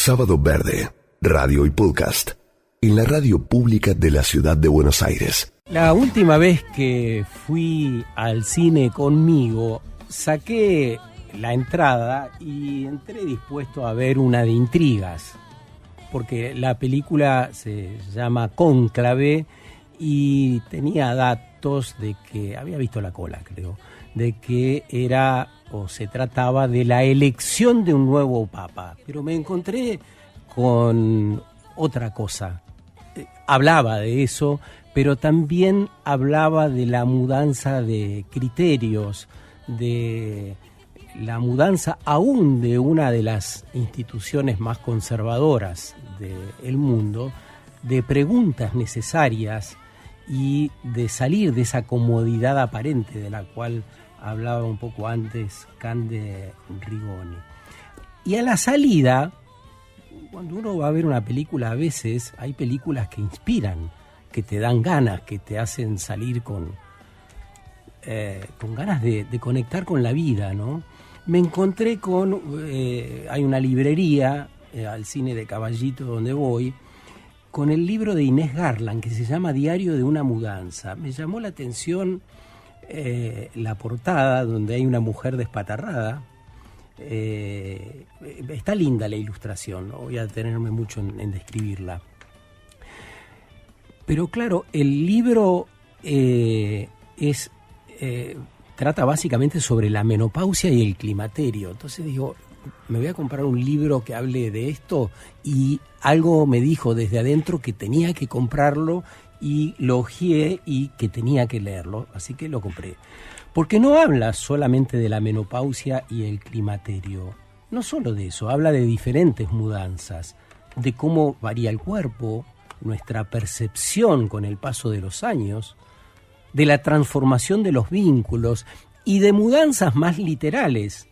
Sábado Verde, radio y podcast, en la radio pública de la ciudad de Buenos Aires. La última vez que fui al cine conmigo, saqué la entrada y entré dispuesto a ver una de intrigas, porque la película se llama Cónclave y tenía datos de que, había visto la cola creo, de que era o se trataba de la elección de un nuevo papa, pero me encontré con otra cosa. Hablaba de eso, pero también hablaba de la mudanza de criterios, de la mudanza aún de una de las instituciones más conservadoras del mundo, de preguntas necesarias y de salir de esa comodidad aparente de la cual hablaba un poco antes Cande Rigoni. Y a la salida, cuando uno va a ver una película, a veces hay películas que inspiran, que te dan ganas, que te hacen salir con ganas de conectar con la vida, ¿no? Me encontré con, hay una librería al cine de Caballito donde voy, con el libro de Inés Garland que se llama Diario de una mudanza. Me llamó la atención la portada, donde hay una mujer despatarrada. Está linda la ilustración, no voy a detenerme mucho en describirla. Pero claro, el libro trata básicamente sobre la menopausia y el climaterio. Entonces digo, me voy a comprar un libro que hable de esto, y algo me dijo desde adentro que tenía que comprarlo, y lo hojeé y que tenía que leerlo, así que lo compré. Porque no habla solamente de la menopausia y el climaterio, no solo de eso, habla de diferentes mudanzas, de cómo varía el cuerpo, nuestra percepción con el paso de los años, de la transformación de los vínculos y de mudanzas más literales,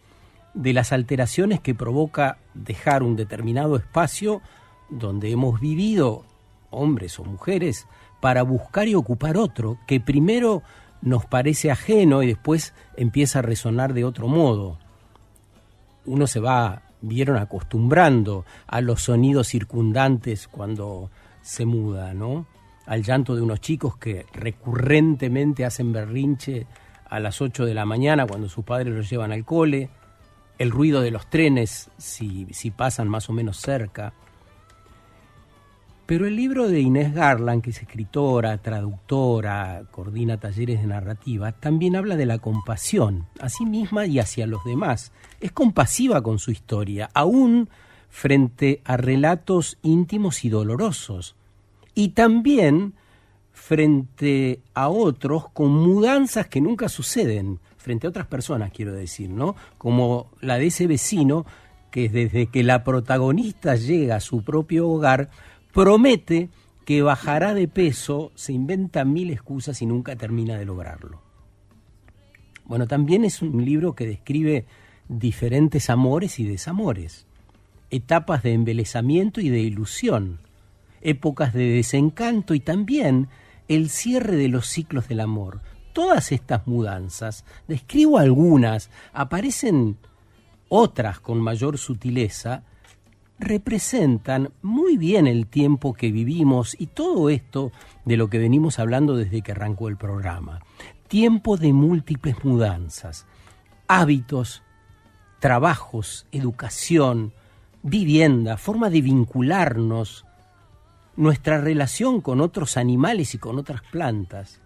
de las alteraciones que provoca dejar un determinado espacio donde hemos vivido, hombres o mujeres, para buscar y ocupar otro, que primero nos parece ajeno y después empieza a resonar de otro modo. Uno se va, vieron, acostumbrando a los sonidos circundantes cuando se muda, ¿no? Al llanto de unos chicos que recurrentemente hacen berrinche a las 8 de la mañana cuando sus padres los llevan al cole, el ruido de los trenes si pasan más o menos cerca. Pero el libro de Inés Garland, que es escritora, traductora, coordina talleres de narrativa, también habla de la compasión a sí misma y hacia los demás. Es compasiva con su historia, aún frente a relatos íntimos y dolorosos. Y también frente a otros con mudanzas que nunca suceden, frente a otras personas, quiero decir, ¿no? Como la de ese vecino que desde que la protagonista llega a su propio hogar, promete que bajará de peso, se inventa 1000 excusas y nunca termina de lograrlo. Bueno, también es un libro que describe diferentes amores y desamores, etapas de embelezamiento y de ilusión, épocas de desencanto y también el cierre de los ciclos del amor. Todas estas mudanzas, describo algunas, aparecen otras con mayor sutileza, representan muy bien el tiempo que vivimos y todo esto de lo que venimos hablando desde que arrancó el programa. Tiempo de múltiples mudanzas, hábitos, trabajos, educación, vivienda, forma de vincularnos, nuestra relación con otros animales y con otras plantas.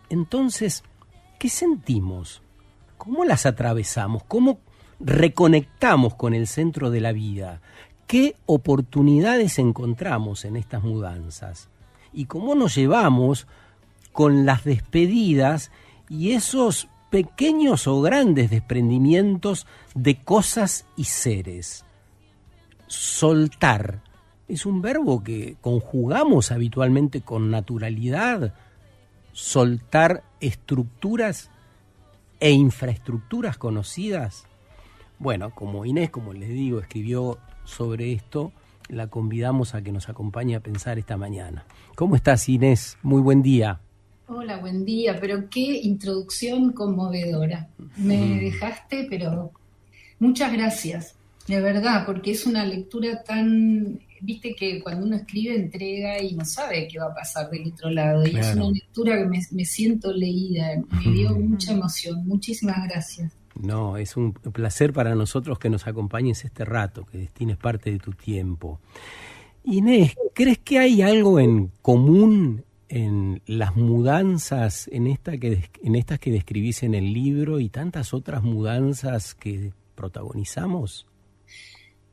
Entonces, ¿qué sentimos? ¿Cómo las atravesamos? ¿Cómo reconectamos con el centro de la vida? ¿Qué oportunidades encontramos en estas mudanzas? ¿Y cómo nos llevamos con las despedidas y esos pequeños o grandes desprendimientos de cosas y seres? Soltar es un verbo que conjugamos habitualmente con naturalidad. Soltar estructuras e infraestructuras conocidas. Bueno, como Inés, como les digo, escribió sobre esto, la convidamos a que nos acompañe a pensar esta mañana. ¿Cómo estás, Inés? Muy buen día. Hola, buen día, pero qué introducción conmovedora. Me dejaste, pero muchas gracias. de verdad, porque es una lectura tan, viste que cuando uno escribe entrega y no sabe qué va a pasar del otro lado, y es una Claro. lectura que me siento leída, me dio mucha emoción, muchísimas gracias. No, es un placer para nosotros que nos acompañes este rato, que destines parte de tu tiempo. Inés, ¿crees que hay algo en común en las mudanzas, en estas que describís en el libro y tantas otras mudanzas que protagonizamos?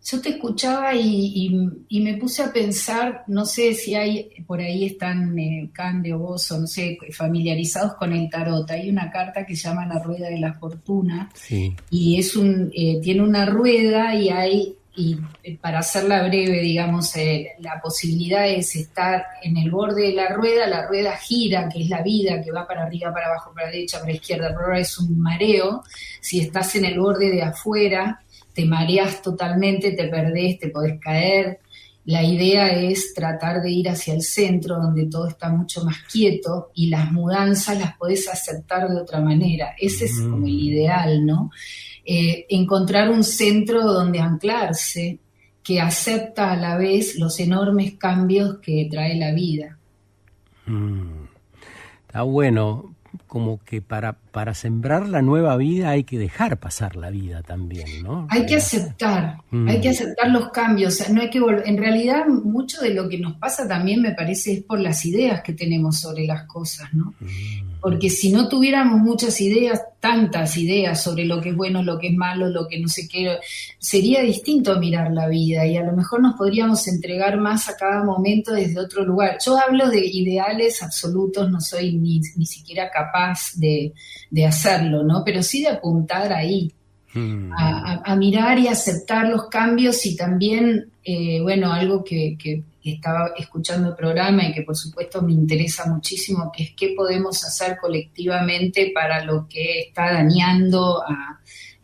Yo te escuchaba y me puse a pensar, no sé si hay, por ahí están Cande o vos, o no sé, familiarizados con el tarot. Hay una carta que se llama la Rueda de la Fortuna Sí. y tiene una rueda y hay, para hacerla breve, digamos, la posibilidad es estar en el borde de la rueda gira, que es la vida, que va para arriba, para abajo, para la derecha, para la izquierda, pero ahora es un mareo. Si estás en el borde de afuera, te mareás totalmente, te perdés, te podés caer. La idea es tratar de ir hacia el centro, donde todo está mucho más quieto, y las mudanzas las podés aceptar de otra manera. Ese es como el ideal, ¿no? Encontrar un centro donde anclarse, que acepta a la vez los enormes cambios que trae la vida. Está bueno, como que para sembrar la nueva vida hay que dejar pasar la vida también, ¿no? Hay que aceptar los cambios. O sea, no hay que en realidad, mucho de lo que nos pasa también me parece es por las ideas que tenemos sobre las cosas, ¿no? Porque si no tuviéramos muchas ideas, tantas ideas sobre lo que es bueno, lo que es malo, lo que no sé qué, sería distinto mirar la vida y a lo mejor nos podríamos entregar más a cada momento desde otro lugar. Yo hablo de ideales absolutos, no soy ni siquiera capaz de hacerlo, ¿no? Pero sí de apuntar ahí. A mirar y aceptar los cambios y también, bueno, algo que estaba escuchando el programa y que por supuesto me interesa muchísimo, que es qué podemos hacer colectivamente para lo que está dañando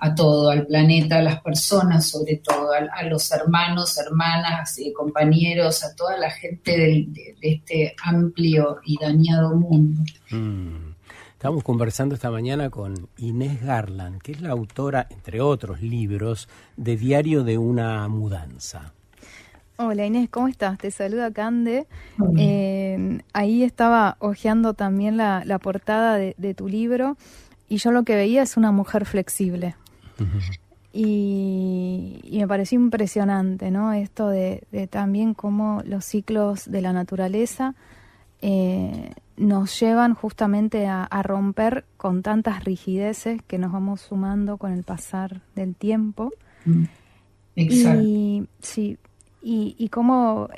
a todo, al planeta, a las personas sobre todo, a los hermanos, hermanas, compañeros, a toda la gente de este amplio y dañado mundo. Estamos conversando esta mañana con Inés Garland, que es la autora, entre otros libros, de Diario de una mudanza. Hola Inés, ¿cómo estás? Te saluda Cande. Ahí estaba hojeando también la portada de tu libro y yo lo que veía es una mujer flexible. Y me pareció impresionante, ¿no? Esto de también cómo los ciclos de la naturaleza nos llevan justamente a romper con tantas rigideces que nos vamos sumando con el pasar del tiempo. Exacto. Y cómo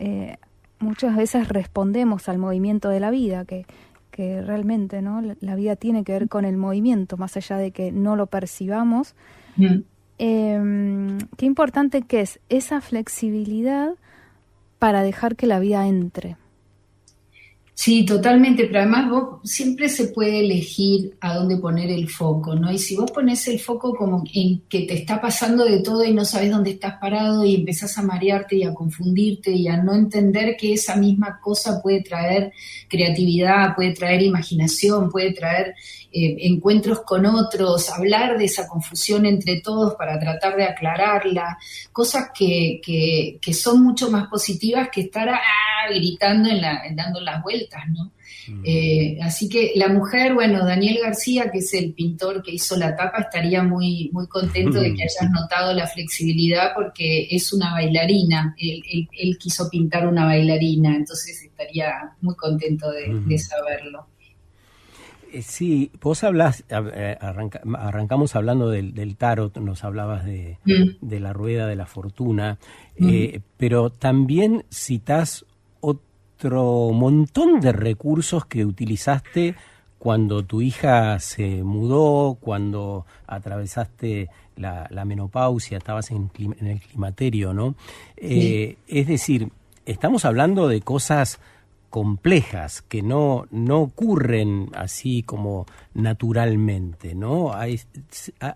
muchas veces respondemos al movimiento de la vida, que realmente, ¿no? La vida tiene que ver con el movimiento, más allá de que no lo percibamos. Qué importante que es esa flexibilidad para dejar que la vida entre. Sí, totalmente, pero además vos siempre se puede elegir a dónde poner el foco, ¿no? Y si vos pones el foco como en que te está pasando de todo y no sabes dónde estás parado y empezás a marearte y a confundirte y a no entender que esa misma cosa puede traer creatividad, puede traer imaginación, puede traer encuentros con otros, hablar de esa confusión entre todos para tratar de aclararla, cosas que son mucho más positivas que estar gritando dando las vueltas, ¿no? Así que la mujer, bueno, Daniel García, que es el pintor que hizo la tapa, estaría muy, muy contento de que hayas notado la flexibilidad porque es una bailarina, él quiso pintar una bailarina, entonces estaría muy contento de saberlo. Sí, vos hablás, arrancamos hablando del tarot, nos hablabas de la rueda de la fortuna, pero también citás otro montón de recursos que utilizaste cuando tu hija se mudó, cuando atravesaste la menopausia, estabas en el climaterio, ¿no? Sí. Es decir, estamos hablando de cosas complejas que no ocurren así como naturalmente, ¿no?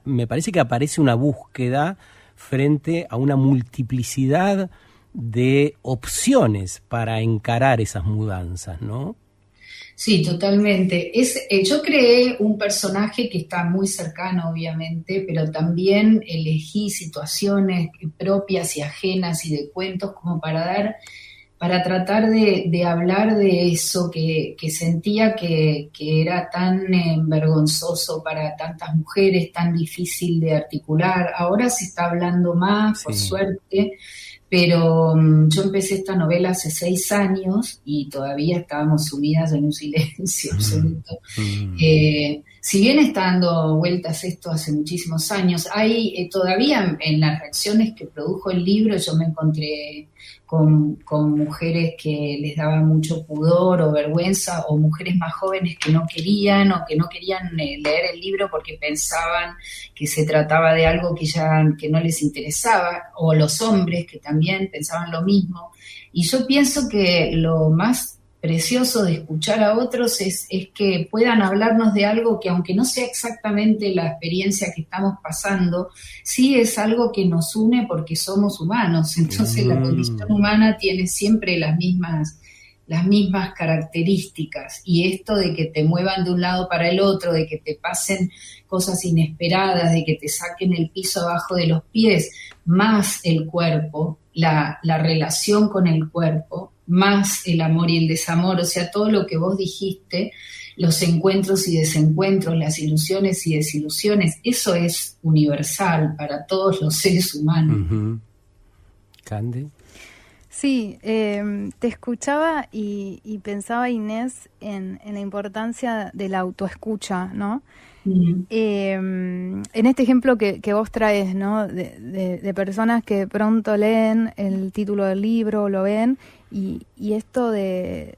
Me parece que aparece una búsqueda frente a una multiplicidad de opciones para encarar esas mudanzas, ¿no? Sí, totalmente. Yo creé un personaje que está muy cercano, obviamente, pero también elegí situaciones propias y ajenas y de cuentos como para tratar de hablar de eso que sentía que era tan vergonzoso para tantas mujeres, tan difícil de articular. Ahora se está hablando más, por suerte. Pero yo empecé esta novela hace 6 años y todavía estábamos sumidas en un silencio absoluto. Si bien está dando vueltas esto hace muchísimos años, hay todavía en las reacciones que produjo el libro, yo me encontré con mujeres que les daba mucho pudor o vergüenza, o mujeres más jóvenes que no querían leer el libro porque pensaban que se trataba de algo que no les interesaba, o los hombres que también pensaban lo mismo. Y yo pienso que lo más precioso de escuchar a otros es que puedan hablarnos de algo que, aunque no sea exactamente la experiencia que estamos pasando, sí es algo que nos une porque somos humanos. Entonces la condición humana tiene siempre las mismas características, y esto de que te muevan de un lado para el otro, de que te pasen cosas inesperadas, de que te saquen el piso abajo de los pies, más el cuerpo, la relación con el cuerpo, más el amor y el desamor, o sea, todo lo que vos dijiste, los encuentros y desencuentros, las ilusiones y desilusiones, eso es universal para todos los seres humanos. Cande. Sí, te escuchaba y pensaba, Inés, en la importancia de la autoescucha, ¿no? En este ejemplo que vos traes, ¿no? De personas que pronto leen el título del libro, lo ven, y esto de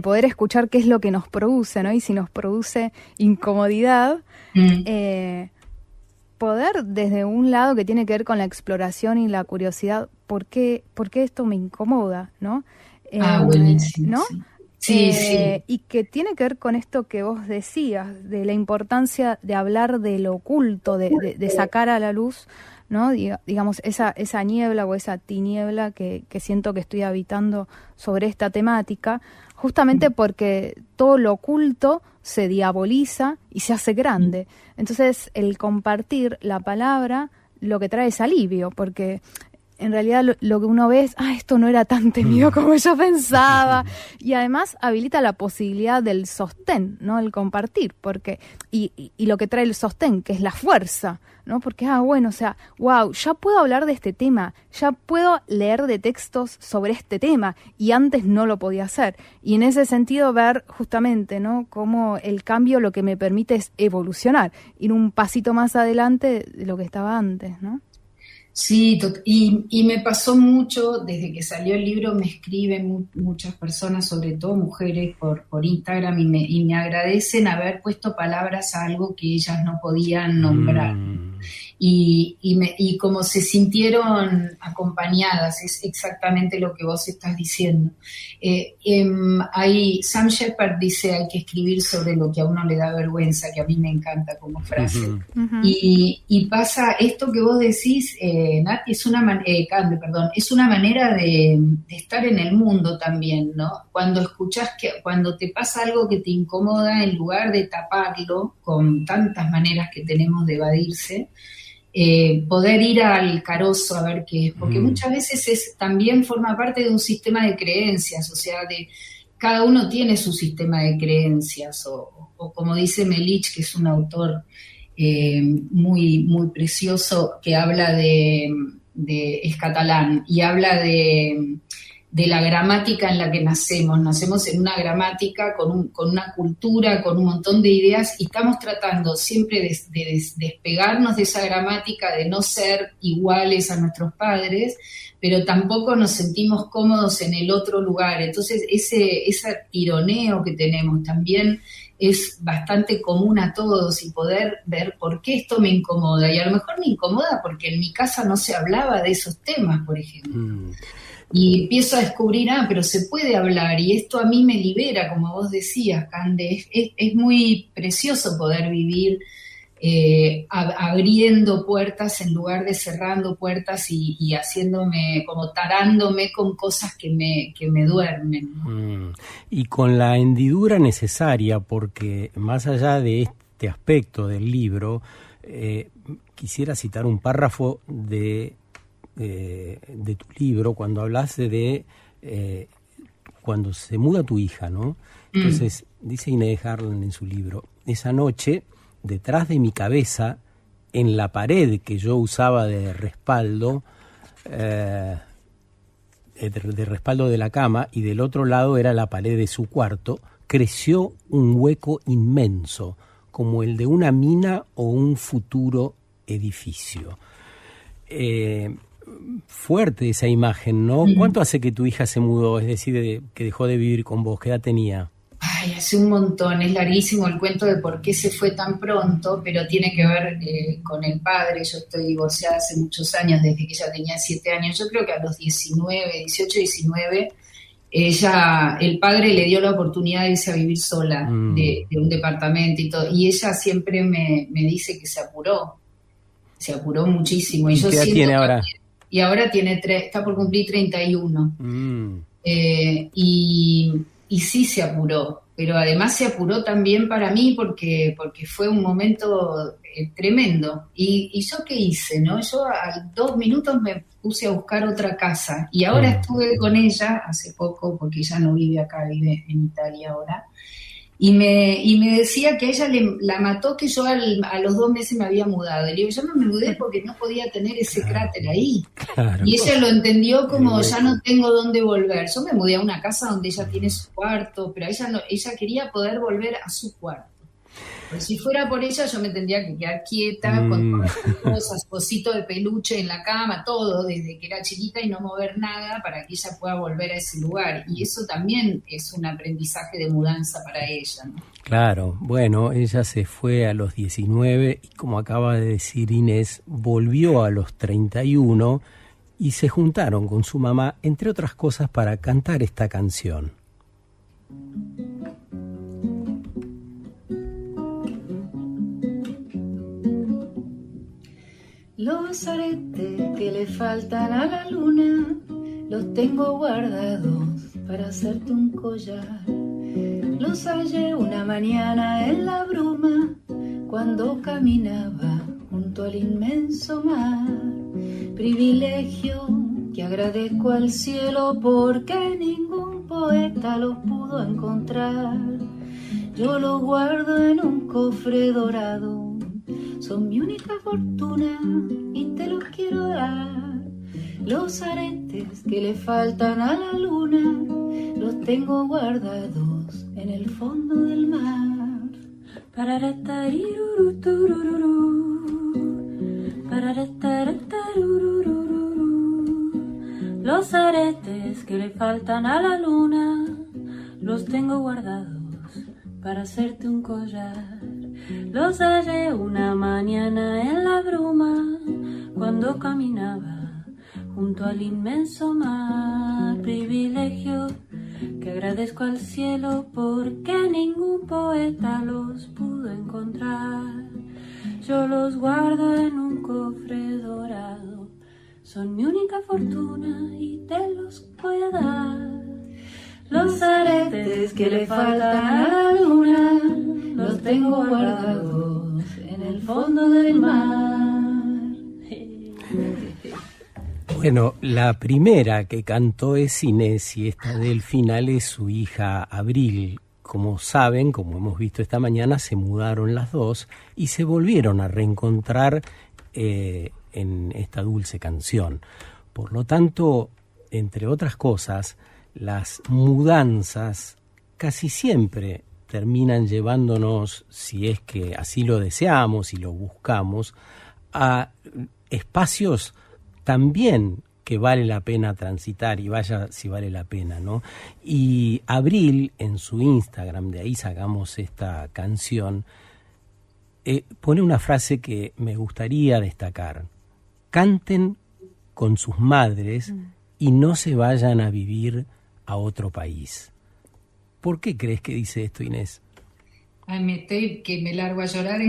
poder escuchar qué es lo que nos produce, ¿no? Y si nos produce incomodidad, poder desde un lado que tiene que ver con la exploración y la curiosidad, ¿por qué esto me incomoda, ¿no? Buenísimo. ¿no? Sí, sí. Y que tiene que ver con esto que vos decías, de la importancia de hablar de lo oculto, de sacar a la luz, ¿no? Digamos, esa niebla o esa tiniebla que siento que estoy habitando sobre esta temática, justamente porque todo lo oculto se diaboliza y se hace grande. Entonces, el compartir la palabra lo que trae es alivio, porque en realidad lo que uno ve es, esto no era tan temido como yo pensaba, y además habilita la posibilidad del sostén, ¿no? El compartir, porque y lo que trae el sostén, que es la fuerza, ¿no? Porque, bueno, o sea, wow, ya puedo hablar de este tema, ya puedo leer de textos sobre este tema, y antes no lo podía hacer. Y en ese sentido ver justamente, ¿no? Cómo el cambio lo que me permite es evolucionar, ir un pasito más adelante de lo que estaba antes, ¿no? Sí, y me pasó mucho, desde que salió el libro me escriben muchas personas, sobre todo mujeres, por Instagram, y me agradecen haber puesto palabras a algo que ellas no podían nombrar. Y como se sintieron acompañadas, es exactamente lo que vos estás diciendo. Sam Shepard dice, hay que escribir sobre lo que a uno le da vergüenza, que a mí me encanta como frase. Y pasa esto que vos decís, Nati, es una manera de estar en el mundo también, ¿no? Cuando escuchás cuando te pasa algo que te incomoda, en lugar de taparlo con tantas maneras que tenemos de evadirse, poder ir al carozo a ver qué es, porque muchas veces también forma parte de un sistema de creencias, o sea, cada uno tiene su sistema de creencias, o como dice Melich, que es un autor muy, muy precioso, que habla es catalán, y habla de la gramática en la que nacemos en una gramática con una cultura, con un montón de ideas, y estamos tratando siempre de despegarnos de esa gramática, de no ser iguales a nuestros padres, pero tampoco nos sentimos cómodos en el otro lugar. Entonces ese tironeo que tenemos también es bastante común a todos, y poder ver por qué esto me incomoda, y a lo mejor me incomoda porque en mi casa no se hablaba de esos temas, por ejemplo. Y empiezo a descubrir, pero se puede hablar, y esto a mí me libera, como vos decías, Cande. Es muy precioso poder vivir abriendo puertas en lugar de cerrando puertas y haciéndome, como tarándome con cosas que me duermen, ¿no? Y con la hendidura necesaria, porque más allá de este aspecto del libro, quisiera citar un párrafo de tu libro cuando hablas de cuando se muda tu hija, ¿no? Entonces, dice Inés Harlan en su libro, esa noche, detrás de mi cabeza, en la pared que yo usaba de respaldo de la cama, y del otro lado era la pared de su cuarto, creció un hueco inmenso, como el de una mina o un futuro edificio. Fuerte esa imagen, ¿no? ¿Cuánto hace que tu hija se mudó? Es decir, que dejó de vivir con vos. ¿Qué edad tenía? Ay, hace un montón, es larguísimo el cuento de por qué se fue tan pronto, pero tiene que ver con el padre. Yo estoy divorciada hace muchos años, desde que ella tenía 7 años. Yo creo que a los 18, 19, el padre le dio la oportunidad de irse a vivir sola, de un departamento y todo. Y ella siempre me dice que se apuró muchísimo. ¿Y qué edad tiene ahora? Y ahora está por cumplir 31. Y sí se apuró, pero además se apuró también para mí porque fue un momento tremendo. ¿Y yo qué hice, no? Yo a 2 minutos me puse a buscar otra casa y ahora estuve con ella hace poco, porque ella no vive acá, vive en Italia ahora, y me decía que ella la mató que yo a los 2 meses me había mudado. Y le digo, yo no me mudé porque no podía tener ese cráter ahí. Claro. Y ella lo entendió como, ya no tengo dónde volver. Yo me mudé a una casa donde ella tiene su cuarto, pero ella quería poder volver a su cuarto. Pero si fuera por ella, yo me tendría que quedar quieta con todas las cosas, cosito de peluche en la cama, todo, desde que era chiquita, y no mover nada para que ella pueda volver a ese lugar. Y eso también es un aprendizaje de mudanza para ella, ¿no? Claro, bueno, ella se fue a los 19 y, como acaba de decir Inés, volvió a los 31 y se juntaron con su mamá, entre otras cosas, para cantar esta canción. Los aretes que le faltan a la luna los tengo guardados para hacerte un collar. Los hallé una mañana en la bruma cuando caminaba junto al inmenso mar. Privilegio que agradezco al cielo porque ningún poeta los pudo encontrar. Yo los guardo en un cofre dorado, son mi única fortuna y te los quiero dar. Los aretes que le faltan a la luna los tengo guardados en el fondo del mar. Los aretes que le faltan a la luna los tengo guardados para hacerte un collar. Los hallé una mañana en la bruma cuando caminaba junto al inmenso mar. Privilegio que agradezco al cielo porque ningún poeta los pudo encontrar. Yo los guardo en un cofre dorado, son mi única fortuna y te los voy a dar. Los aretes que le faltan a la luna los tengo guardados en el fondo del mar. Bueno, la primera que cantó es Inés y esta del final es su hija Abril. Como saben, como hemos visto esta mañana, se mudaron las dos y se volvieron a reencontrar en esta dulce canción. Por lo tanto, entre otras cosas, las mudanzas casi siempre terminan llevándonos, si es que así lo deseamos y lo buscamos, a espacios también que vale la pena transitar, y vaya si vale la pena, ¿no? Y Abril, en su Instagram, de ahí sacamos esta canción, pone una frase que me gustaría destacar: canten con sus madres y no se vayan a vivir a otro país. ¿Por qué crees que dice esto, Inés? Ay, que me largo a llorar.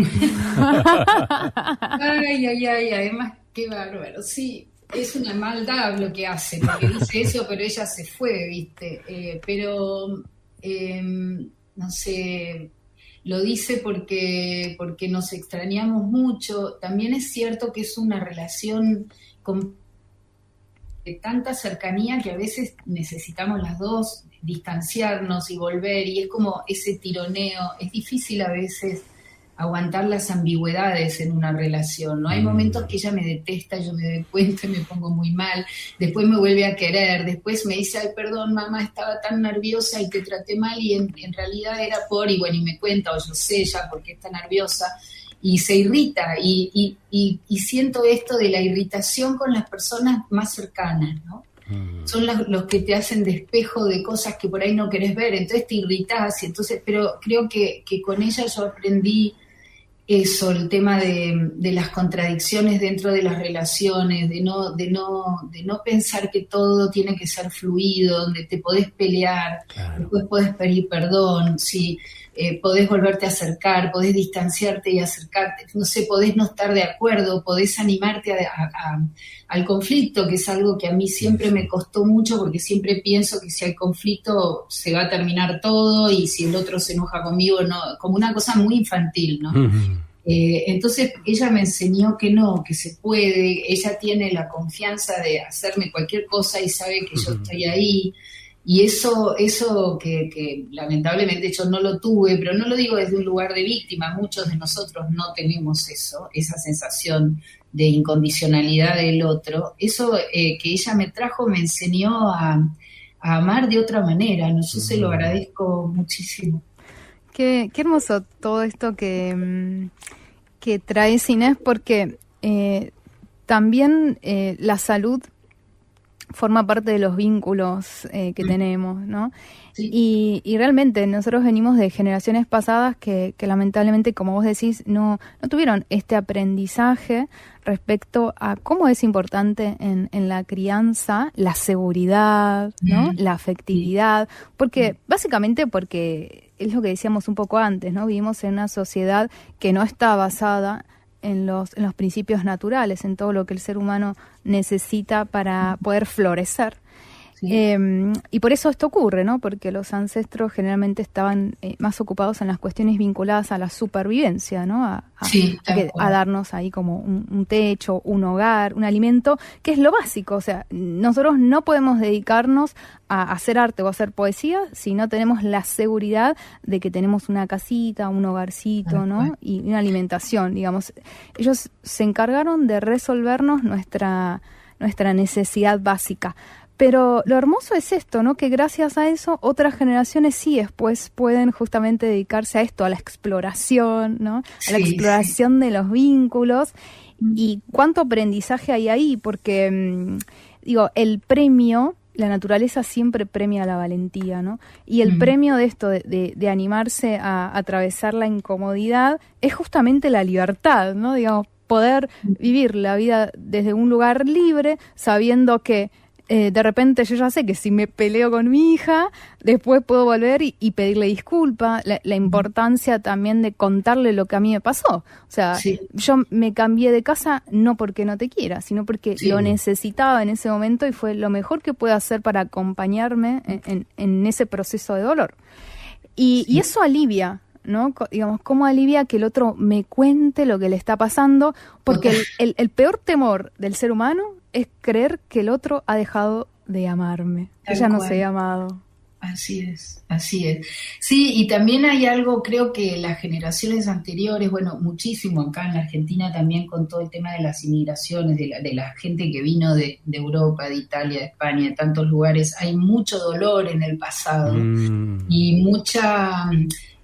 Ay, además, qué bárbaro. Sí, es una maldad lo que hace, porque dice eso, pero ella se fue, ¿viste? No sé, lo dice porque nos extrañamos mucho. También es cierto que es una relación de tanta cercanía que a veces necesitamos las dos distanciarnos y volver, y es como ese tironeo. Es difícil a veces aguantar las ambigüedades en una relación, ¿no? Hay momentos que ella me detesta, yo me doy cuenta y me pongo muy mal, después me vuelve a querer, después me dice, ay, perdón, mamá, estaba tan nerviosa y te traté mal, y en realidad era y bueno, y me cuenta, o yo sé ya por qué está nerviosa, y se irrita, y siento esto de la irritación con las personas más cercanas, ¿no? Son los que te hacen de espejo de cosas que por ahí no querés ver, entonces te irritás, pero creo que con ella yo aprendí eso, el tema de las contradicciones dentro de las relaciones, de no pensar que todo tiene que ser fluido, donde te podés pelear, claro. Después podés pedir perdón, sí, podés volverte a acercar, podés distanciarte y acercarte, no sé, podés no estar de acuerdo, podés animarte al conflicto, que es algo que a mí siempre me costó mucho, porque siempre pienso que si hay conflicto se va a terminar todo, y si el otro se enoja conmigo, no, como una cosa muy infantil, ¿no? Uh-huh. Entonces ella me enseñó que no, que se puede, ella tiene la confianza de hacerme cualquier cosa y sabe que yo estoy ahí. Y eso que lamentablemente yo no lo tuve, pero no lo digo desde un lugar de víctima, muchos de nosotros no tenemos eso, esa sensación de incondicionalidad del otro. Eso que ella me trajo me enseñó a amar de otra manera, ¿no? Yo se lo agradezco muchísimo. Qué hermoso todo esto que traes, Inés, porque también la salud forma parte de los vínculos que tenemos, ¿no? Sí. Y realmente nosotros venimos de generaciones pasadas que lamentablemente, como vos decís, no tuvieron este aprendizaje respecto a cómo es importante en la crianza la seguridad, ¿no? La afectividad, porque es lo que decíamos un poco antes, ¿no? Vivimos en una sociedad que no está basada en los principios naturales, en todo lo que el ser humano necesita para poder florecer. Sí. Y por eso esto ocurre, ¿no? Porque los ancestros generalmente estaban más ocupados en las cuestiones vinculadas a la supervivencia, ¿no? A darnos ahí como un techo, un hogar, un alimento, que es lo básico. O sea, nosotros no podemos dedicarnos a hacer arte o a hacer poesía si no tenemos la seguridad de que tenemos una casita, un hogarcito, ¿no? Y una alimentación, digamos. Ellos se encargaron de resolvernos nuestra necesidad básica. Pero lo hermoso es esto, ¿no? Que gracias a eso otras generaciones sí después pueden justamente dedicarse a esto, a la exploración, ¿no? A la exploración de los vínculos. Y cuánto aprendizaje hay ahí, porque, el premio, la naturaleza siempre premia la valentía, ¿no? Y el premio de esto, de animarse a atravesar la incomodidad, es justamente la libertad, ¿no? Digamos, poder vivir la vida desde un lugar libre, sabiendo que de repente yo ya sé que si me peleo con mi hija, después puedo volver y pedirle disculpa, la importancia también de contarle lo que a mí me pasó. O sea, yo me cambié de casa no porque no te quiera, sino porque lo necesitaba en ese momento y fue lo mejor que pude hacer para acompañarme en ese proceso de dolor. Y eso alivia, ¿no? Digamos, ¿cómo alivia que el otro me cuente lo que le está pasando? Porque el peor temor del ser humano es creer que el otro ha dejado de amarme. Ella no se ha amado. Así es. Sí, y también hay algo, creo que las generaciones anteriores, bueno, muchísimo acá en la Argentina también con todo el tema de las inmigraciones, de la gente que vino de Europa, de Italia, de España, de tantos lugares, hay mucho dolor en el pasado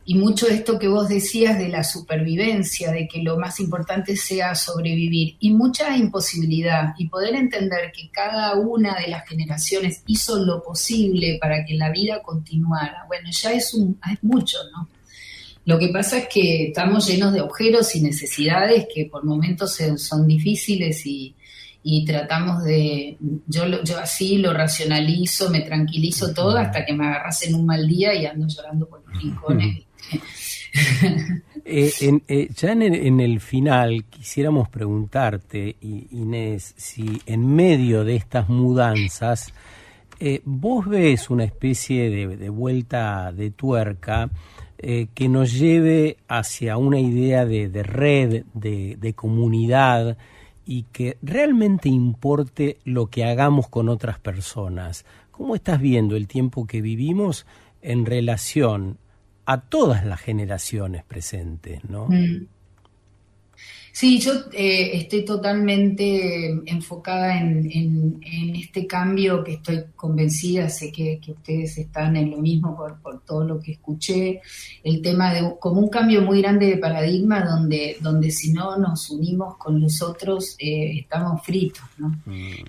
y mucho de esto que vos decías de la supervivencia, de que lo más importante sea sobrevivir, y mucha imposibilidad, y poder entender que cada una de las generaciones hizo lo posible para que la vida continuara. Bueno, ya es mucho, ¿no? Lo que pasa es que estamos llenos de agujeros y necesidades que por momentos son difíciles y y tratamos de, yo así lo racionalizo, me tranquilizo todo hasta que me agarras en un mal día y ando llorando por los rincones. Ya en el final quisiéramos preguntarte, Inés, si en medio de estas mudanzas vos ves una especie de vuelta de tuerca que nos lleve hacia una idea de red, de comunidad, y que realmente importe lo que hagamos con otras personas. ¿Cómo estás viendo el tiempo que vivimos en relación a todas las generaciones presentes, ¿no? Sí, yo estoy totalmente enfocada en este cambio que estoy convencida, sé que ustedes están en lo mismo por todo lo que escuché, el tema de como un cambio muy grande de paradigma donde si no nos unimos con los otros estamos fritos, ¿no?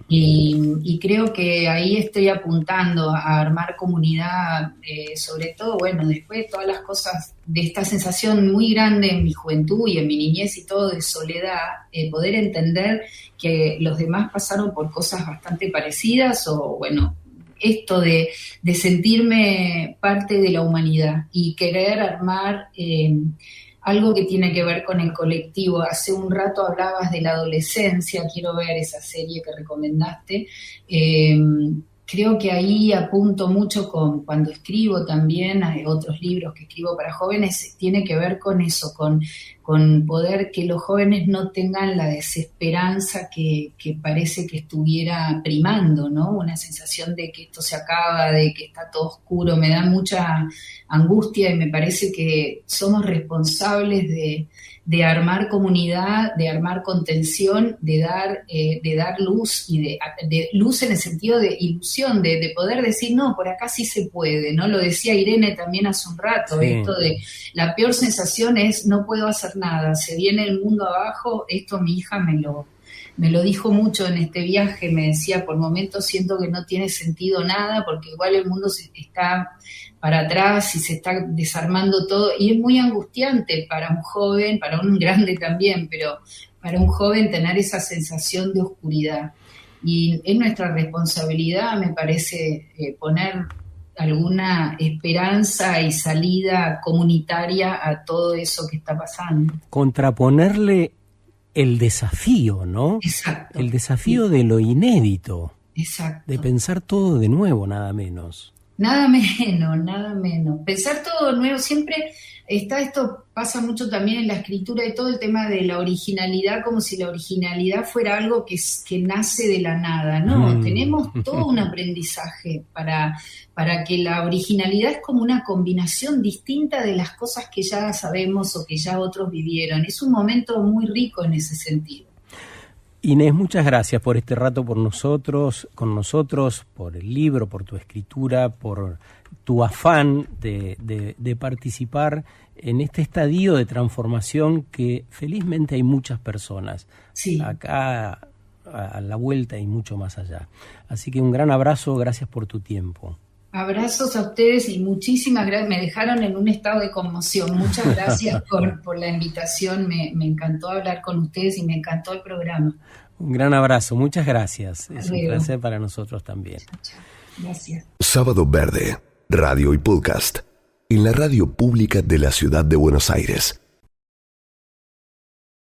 Y creo que ahí estoy apuntando a armar comunidad, sobre todo, bueno, después de todas las cosas, de esta sensación muy grande en mi juventud y en mi niñez y todo de soledad, poder entender que los demás pasaron por cosas bastante parecidas o bueno, esto de sentirme parte de la humanidad y querer armar algo que tiene que ver con el colectivo. Hace un rato hablabas de la adolescencia, quiero ver esa serie que recomendaste. Creo que ahí apunto mucho cuando escribo también, hay otros libros que escribo para jóvenes, tiene que ver con eso, con poder que los jóvenes no tengan la desesperanza que parece que estuviera primando, ¿no? Una sensación de que esto se acaba, de que está todo oscuro, me da mucha angustia y me parece que somos responsables de armar comunidad, de armar contención, de dar luz y de luz en el sentido de ilusión, de poder decir, no, por acá sí se puede, ¿no? Lo decía Irene también hace un rato, sí. Esto de la peor sensación es no puedo hacer nada, se viene el mundo abajo. Esto mi hija me lo dijo mucho en este viaje, me decía, por momentos siento que no tiene sentido nada, porque igual el mundo está para atrás y se está desarmando todo, y es muy angustiante para un joven, para un grande también, pero para un joven tener esa sensación de oscuridad. Y es nuestra responsabilidad, me parece, poner alguna esperanza y salida comunitaria a todo eso que está pasando. Contraponerle el desafío, ¿no? Exacto. El desafío de lo inédito. Exacto. De pensar todo de nuevo, nada menos. Nada menos. Pensar todo de nuevo, siempre está, esto pasa mucho también en la escritura y todo el tema de la originalidad, como si la originalidad fuera algo que nace de la nada. No, tenemos todo un aprendizaje para que la originalidad es como una combinación distinta de las cosas que ya sabemos o que ya otros vivieron. Es un momento muy rico en ese sentido. Inés, muchas gracias por este rato con nosotros, por el libro, por tu escritura, por tu afán de participar en este estadio de transformación que felizmente hay muchas personas. Sí. Acá a la vuelta y mucho más allá. Así que un gran abrazo, gracias por tu tiempo. Abrazos a ustedes y muchísimas gracias. Me dejaron en un estado de conmoción. Muchas gracias por la invitación. Me encantó hablar con ustedes y me encantó el programa. Un gran abrazo. Muchas gracias. Es un placer para nosotros también. Gracias. Sábado Verde, radio y podcast. En la radio pública de la Ciudad de Buenos Aires.